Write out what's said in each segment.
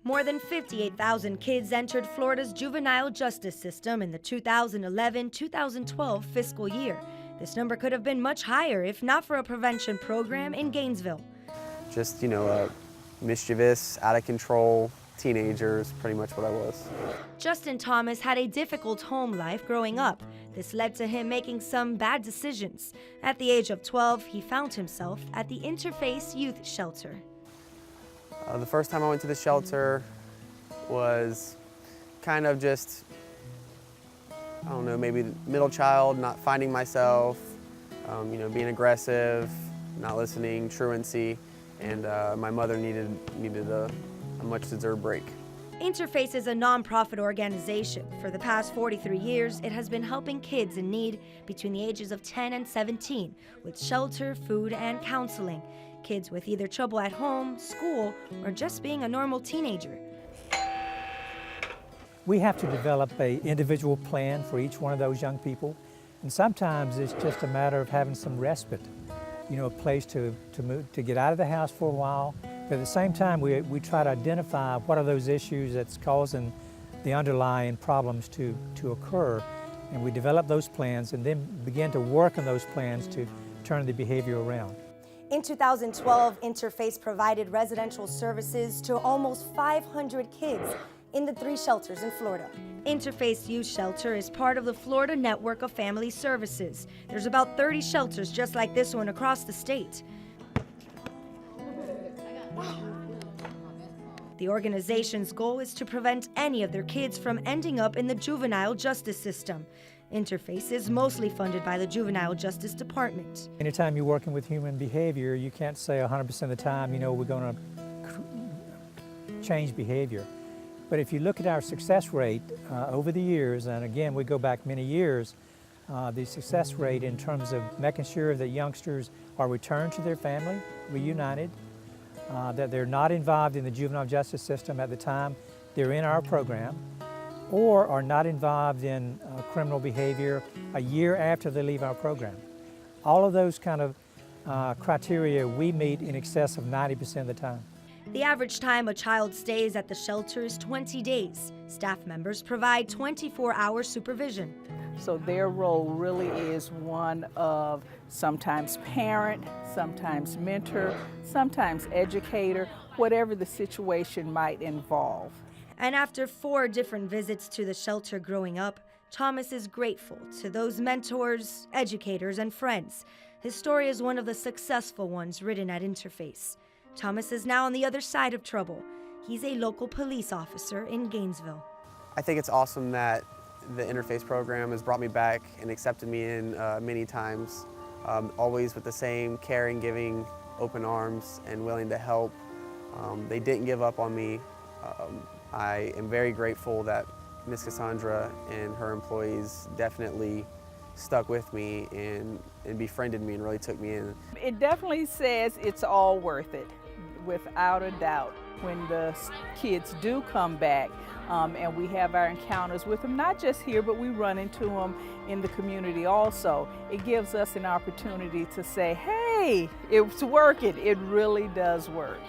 More than 58,000 kids entered Florida's juvenile justice system in the 2011-2012 fiscal year. This number could have been much higher if not for a prevention program in Gainesville. Just, mischievous, out of control teenager is pretty much what I was. Justin Thomas had a difficult home life growing up. This led to him making some bad decisions. At the age of 12, he found himself at the Interface Youth Shelter. The first time I went to the shelter was kind of just, I don't know, maybe middle child, not finding myself, being aggressive, not listening, truancy, and my mother needed a much-deserved break. Interface is a nonprofit organization. For the past 43 years, it has been helping kids in need between the ages of 10 and 17 with shelter, food, and counseling. Kids with either trouble at home, school, or just being a normal teenager. We have to develop an individual plan for each one of those young people, and sometimes it's just a matter of having some respite, a place to move, to get out of the house for a while. But at the same time, we try to identify what are those issues that's causing the underlying problems to occur, and we develop those plans and then begin to work on those plans to turn the behavior around. In 2012, Interface provided residential services to almost 500 kids in the 3 shelters in Florida. Interface Youth Shelter is part of the Florida Network of Family Services. There's about 30 shelters just like this one across the state. The organization's goal is to prevent any of their kids from ending up in the juvenile justice system. Interface is mostly funded by the Juvenile Justice Department. Anytime you're working with human behavior, you can't say 100% of the time, we're going to change behavior. But if you look at our success rate over the years, and again, we go back many years, the success rate in terms of making sure that youngsters are returned to their family, reunited, that they're not involved in the juvenile justice system at the time they're in our program, or are not involved in criminal behavior a year after they leave our program. All of those kind of criteria we meet in excess of 90% of the time. The average time a child stays at the shelter is 20 days. Staff members provide 24-hour supervision. So their role really is one of sometimes parent, sometimes mentor, sometimes educator, whatever the situation might involve. And after 4 different visits to the shelter growing up, Thomas is grateful to those mentors, educators, and friends. His story is one of the successful ones written at Interface. Thomas is now on the other side of trouble. He's a local police officer in Gainesville. I think it's awesome that the Interface program has brought me back and accepted me in many times, always with the same caring, giving, open arms, and willing to help. They didn't give up on me. I am very grateful that Ms. Cassandra and her employees definitely stuck with me and befriended me and really took me in. It definitely says it's all worth it, without a doubt. When the kids do come back and we have our encounters with them, not just here, but we run into them in the community also, it gives us an opportunity to say, hey, it's working. It really does work.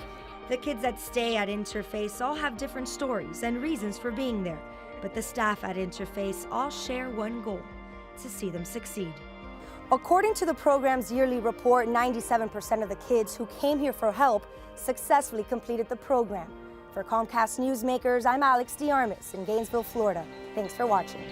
The kids that stay at Interface all have different stories and reasons for being there, but the staff at Interface all share one goal: to see them succeed. According to the program's yearly report, 97% of the kids who came here for help successfully completed the program. For Comcast Newsmakers, I'm Alex DeArmas in Gainesville, Florida. Thanks for watching.